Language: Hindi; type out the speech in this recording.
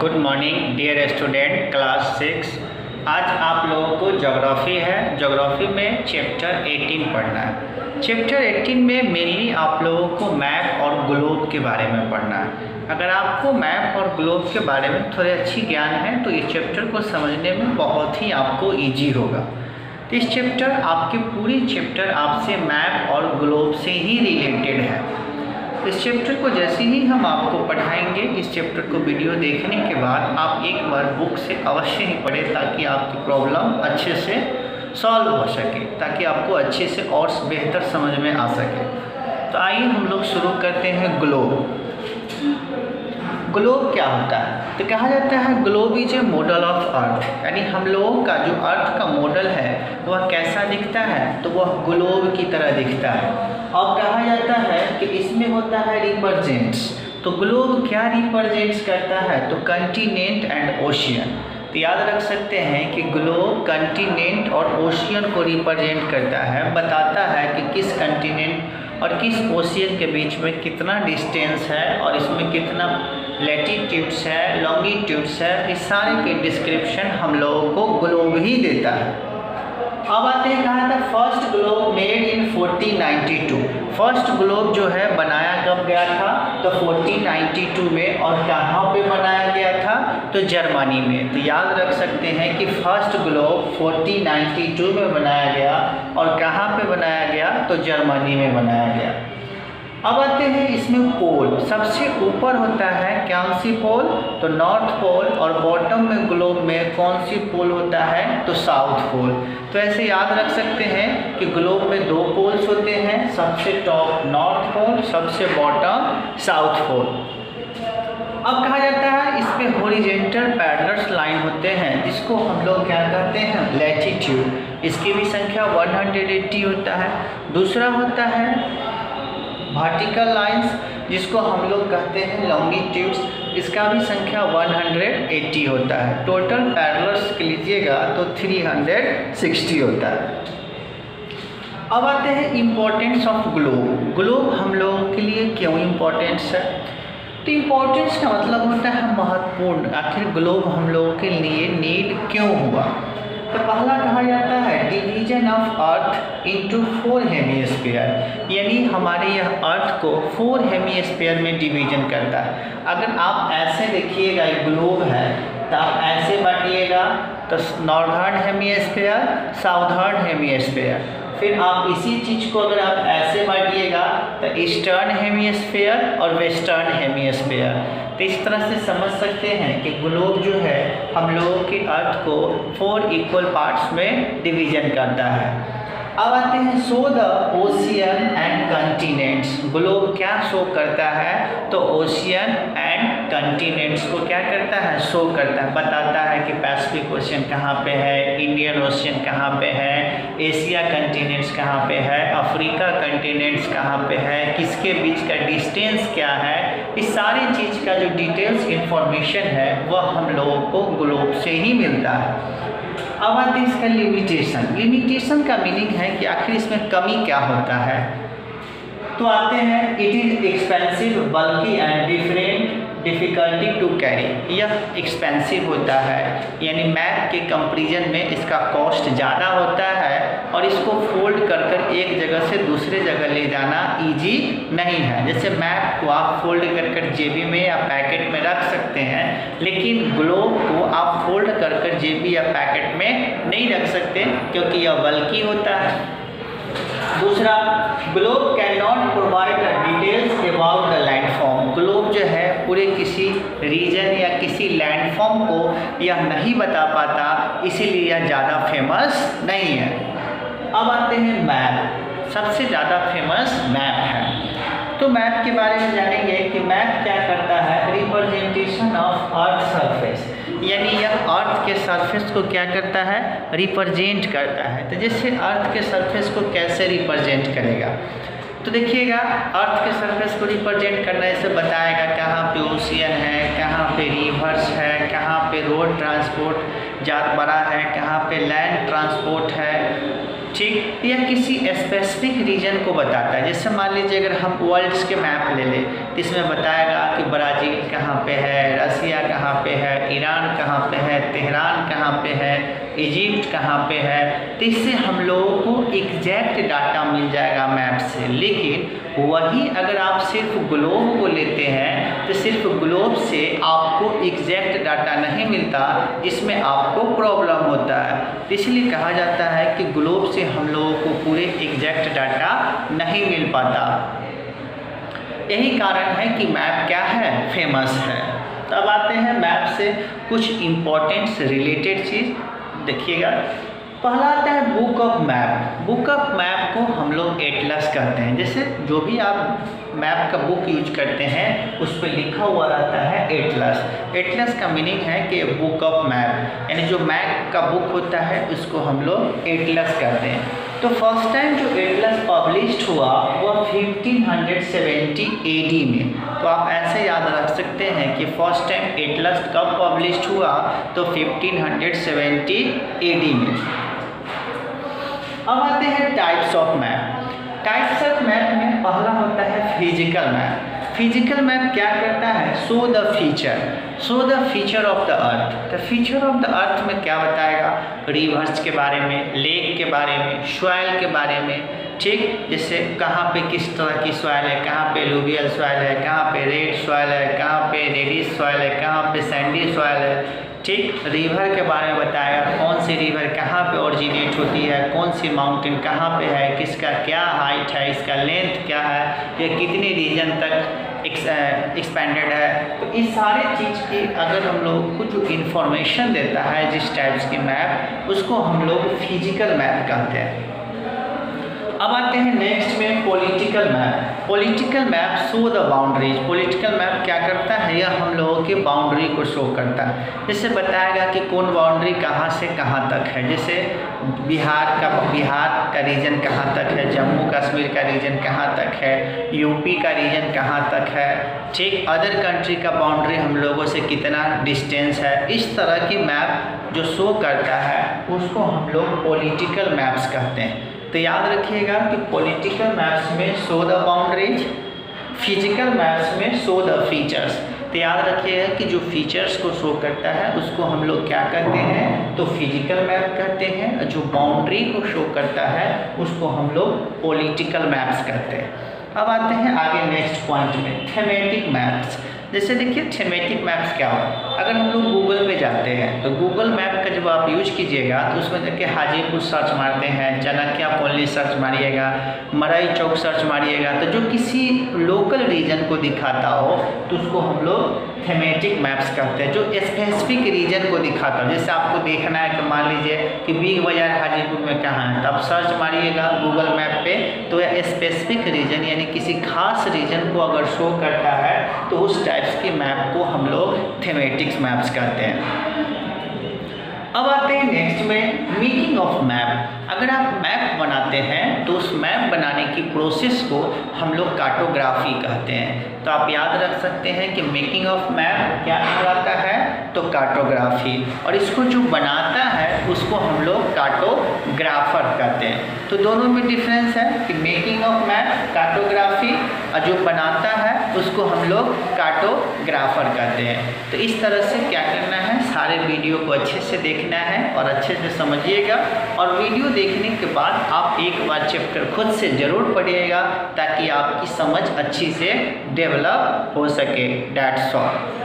Good morning dear student class 6। आज आप लोगों को ज्योग्राफी है। ज्योग्राफी में चैप्टर 18 पढ़ना है। चैप्टर 18 में मेनली आप लोगों को मैप और ग्लोब के बारे में पढ़ना है। अगर आपको मैप और ग्लोब के बारे में थोड़ी अच्छी ज्ञान है तो इस चैप्टर को समझने में बहुत ही आपको ईजी होगा। तो इस चैप्टर आपकी पूरी चैप्टर आपसे मैप और ग्लोब से ही रिलेटेड है। इस चैप्टर को जैसे ही हम आपको पढ़ाएंगे, इस चैप्टर को वीडियो देखने के बाद आप एक बार बुक से अवश्य ही पढ़ें ताकि आपकी प्रॉब्लम अच्छे से सॉल्व हो सके, ताकि आपको अच्छे से और बेहतर समझ में आ सके। तो आइए हम लोग शुरू करते हैं। ग्लोब ग्लोब क्या होता है? तो कहा जाता है globe is a model of earth, यानी हम लोगों का जो अर्थ का मॉडल है वह कैसा दिखता है, तो वह ग्लोब की तरह दिखता है। और कहा जाता है कि इसमें होता है रिप्रेजेंट्स। तो ग्लोब क्या रिप्रेजेंट्स करता है? तो कंटिनेंट एंड ओशियन। तो याद रख सकते हैं कि ग्लोब कंटिनेंट और ओशियन को रिप्रेजेंट करता है, बताता है कि किस कंटिनेंट और किस ओशियन के बीच में कितना डिस्टेंस है और इसमें कितना लैटिट्यूड्स है, लॉन्गिट्यूड्स है। इस सारे के डिस्क्रिप्शन हम लोगों को ग्लोब ही देता है। अब आते हैं, कहा था first globe made in 1492। First globe जो है बनाया कब गया था? तो 1492 में। और कहाँ पे बनाया गया था? तो जर्मनी में। तो याद रख सकते हैं कि फर्स्ट ग्लोब 1492 में बनाया गया। और कहाँ पे बनाया गया? तो जर्मनी में बनाया गया। अब आते हैं इसमें पोल। सबसे ऊपर होता है कौन सी पोल? तो नॉर्थ पोल। और बॉटम में ग्लोब में कौन सी पोल होता है? तो साउथ पोल। तो ऐसे याद रख सकते हैं कि ग्लोब में दो पोल्स होते हैं, सबसे टॉप नॉर्थ पोल, सबसे बॉटम साउथ पोल। अब कहा जाता है इसमें हॉरिजॉन्टल पैरेलल लाइन होते हैं, जिसको हम लोग क्या कहते हैं? लैटिट्यूड। इसकी भी संख्या 180 होता है। दूसरा होता है वर्टिकल लाइंस, जिसको हम लोग कहते हैं लॉन्गिट्यूड्स। इसका भी संख्या 180 होता है। टोटल पैरेलल्स के लीजिएगा तो 360 होता है। अब आते हैं इम्पोर्टेंस ऑफ ग्लोब। ग्लोब हम लोगों के लिए क्यों इम्पोर्टेंस है? तो इम्पोर्टेंस का मतलब होता है महत्वपूर्ण। आखिर ग्लोब हम लोगों के लिए नीड क्यों हुआ? तो पहला कहा जाता है division of earth into 4 hemisphere, यानी हमारे यह अर्थ को 4 हेमिस्फीयर में डिवीजन करता है। अगर आप ऐसे देखिएगा, एक ग्लोब है तो आप ऐसे बांटिएगा तो नॉर्दर्न हेमिस्फीयर, साउदर्न हेमिस्फीयर। फिर आप इसी चीज़ को अगर आप ऐसे बांटिएगा तो ईस्टर्न हेमिस्फीयर और वेस्टर्न हेमिस्फीयर। तो इस तरह से समझ सकते हैं कि ग्लोब जो है हम लोगों के अर्थ को 4 इक्वल पार्ट्स में डिवीजन करता है। अब आते हैं show the ocean and continents. Globe क्या शो करता है? तो ओशियन एंड कंटिनेंट्स को क्या करता है? शो करता है, बताता है कि पैसिफिक ओशियन कहाँ पे है, इंडियन ओशियन कहाँ पे है, एशिया कंटिनेंट्स कहाँ पे है, अफ्रीका कंटिनेंट्स कहाँ पे है, किसके बीच का डिस्टेंस क्या है। इस सारी चीज़ का जो डिटेल्स इंफॉर्मेशन है वह हम लोगों को ग्लोब से ही मिलता है। अब आते हैं इसका लिमिटेशन। लिमिटेशन का मीनिंग है कि आखिर इसमें कमी क्या होता है। तो आते हैं इट इज़ एक्सपेंसिव, बल्कि and different difficulty to carry. यह एक्सपेंसिव होता है, यानी मैप के कंपैरिजन में इसका कॉस्ट ज़्यादा होता है और इसको फोल्ड कर कर एक जगह से दूसरे जगह ले जाना इजी नहीं है। जैसे मैप को आप फोल्ड कर कर जेबी में या पैकेट में रख सकते हैं, लेकिन ग्लोब को आप फोल्ड कर कर जेबी या पैकेट में नहीं रख सकते क्योंकि यह बल्कि होता है। दूसरा, globe can not provide the details about the landform. Globe जो है पूरे किसी रीजन या किसी लैंडफॉर्म को यह नहीं बता पाता, इसीलिए यह ज़्यादा फेमस नहीं है। अब आते हैं मैप। सबसे ज़्यादा फेमस मैप है। तो मैप के बारे में जानेंगे कि मैप क्या करता है? रिप्रेजेंटेशन ऑफ अर्थ सरफेस, यानी यह अर्थ के सरफेस को क्या करता है? रिप्रेजेंट करता है। तो जैसे अर्थ के सरफेस को कैसे रिप्रेजेंट करेगा? तो देखिएगा, अर्थ के सरफेस को रिप्रेजेंट करना ऐसे बताएगा कहाँ पे ओशियन है, कहाँ पे रिवर्स है, कहाँ पे रोड ट्रांसपोर्ट ज़्यादा बड़ा है, कहाँ पे लैंड ट्रांसपोर्ट है। ठीक, या किसी स्पेसिफिक रीजन को बताता है। जैसे मान लीजिए अगर हम वर्ल्ड्स के मैप ले लें तो इसमें बताएगा कि ब्राज़ील कहाँ पे है, रसिया कहाँ पे है, ईरान कहाँ पे है, तेहरान कहाँ पे है, इजिप्ट कहाँ पे है। तो इससे हम लोगों को एग्जैक्ट डाटा मिल जाएगा मैप से। लेकिन वही अगर आप सिर्फ ग्लोब को लेते हैं तो सिर्फ ग्लोब से आपको एग्जैक्ट डाटा नहीं मिलता, जिसमें आपको प्रॉब्लम होता है। इसलिए कहा जाता है कि ग्लोब से हम लोगों को पूरे एग्जैक्ट डाटा नहीं मिल पाता। यही कारण है कि मैप क्या है, फेमस है। तब आते हैं मैप से कुछ इम्पोर्टेंट से रिलेटेड चीज़ देखिएगा। पहला आता है book of map. Book of map को हम लोग एटलस कहते हैं। जैसे जो भी आप मैप का बुक यूज करते हैं उस पर लिखा हुआ रहता है एटलस। एटलस का मीनिंग है कि बुक ऑफ मैप, यानी जो मैप का बुक होता है उसको हम लोग एटलस कहते हैं। तो फर्स्ट टाइम जो एटलस पब्लिश्ड हुआ वह 1570 AD में। तो आप ऐसे याद रख सकते हैं कि फर्स्ट टाइम एटलस कब पब्लिश्ड हुआ, तो 1570 AD में। अब आते हैं types of map. Types of map में पहला होता है फिजिकल मैप। फिजिकल मैप क्या करता है, show the feature of the earth. The feature of the earth में क्या बताएगा, रिवर्स के बारे में, लेक के बारे में, सॉइल के बारे में। ठीक, जैसे कहाँ पे किस तरह की सॉइल है, कहाँ पे एलुवियल सॉइल है, कहाँ पे रेड सॉइल है, कहाँ पे रेडिश सॉइल है, कहाँ पे सैंडी सॉइल है। ठीक, रिवर के बारे में बताएगा, कौन सी रिवर कहाँ पे ओरिजिनेट होती है, कौन सी माउंटेन कहाँ पे है, किसका क्या हाइट है, इसका लेंथ क्या है, या कितने रीजन तक एक्सपेंडेड है। तो इस सारे चीज़ की अगर हम लोग को जो इन्फॉर्मेशन देता है जिस टाइप्स की मैप, उसको हम लोग फिजिकल मैप कहते हैं। अब आते हैं नेक्स्ट में political map. Political map show the boundaries. Political map क्या करता है, यह हम लोगों के बाउंड्री को शो करता है। जैसे बताएगा कि कौन बाउंड्री कहाँ से कहाँ तक है। जैसे बिहार का रीजन कहाँ तक है, जम्मू कश्मीर का रीजन कहाँ तक है, यूपी का रीजन कहाँ तक है। ठीक, अदर कंट्री का बाउंड्री हम लोगों से कितना डिस्टेंस है। इस तरह की मैप जो शो करता है उसको हम लोग पॉलिटिकल मैप्स कहते हैं। तो याद रखिएगा कि पॉलिटिकल मैप्स में show the boundaries, physical maps में शो द फीचर्स। तो याद रखिएगा कि जो फीचर्स को शो करता है उसको हम लोग क्या कहते हैं, तो फिजिकल मैप कहते हैं। जो बाउंड्री को शो करता है उसको हम लोग पॉलिटिकल मैप्स कहते हैं। अब आते हैं आगे नेक्स्ट पॉइंट में, थीमेटिक मैप्स। जैसे देखिए थीमेटिक मैप्स क्या हो, अगर हम लोग गूगल पे जाते हैं तो गूगल मैप का जब आप यूज कीजिएगा तो उसमें देखिए हाजीपुर सर्च मारते हैं, चाणक्य कॉलोनी सर्च मारिएगा, मरई चौक सर्च मारिएगा, तो जो किसी लोकल रीजन को दिखाता हो तो उसको हम लोग थीमेटिक मैप्स कहते हैं। जो स्पेसिफिक रीजन को दिखाता हो, जैसे आपको देखना है कि मान लीजिए कि बिग बाजार हाजीपुर में कहाँ है, तो आप सर्च मारिएगा गूगल मैप पे, तो यह स्पेसिफिक रीजन यानी किसी खास रीजन को अगर शो करता है तो उस टाइप्स की मैप को हम लोग थीमेटिक्स मैप्स कहते हैं। अब आते हैं नेक्स्ट में मेकिंग ऑफ मैप। अगर आप मैप बनाते हैं तो उस मैप बनाने की प्रोसेस को हम लोग कार्टोग्राफी कहते हैं। तो आप याद रख सकते हैं कि मेकिंग ऑफ मैप क्या कहलाता है, तो कार्टोग्राफी, और इसको जो बनाता है उसको हम लोग कार्टोग्राफर कहते हैं। तो दोनों में डिफरेंस है कि मेकिंग ऑफ मैप कार्टोग्राफी, और जो बनाता है उसको हम लोग कार्टोग्राफर कहते हैं। तो इस तरह से क्या करना है, सारे वीडियो को अच्छे से देखना है और अच्छे से समझिएगा, और वीडियो देखने के बाद आप एक बार चैप्टर खुद से ज़रूर पढ़िएगा ताकि आपकी समझ अच्छी से डेवलप हो सके। That's all.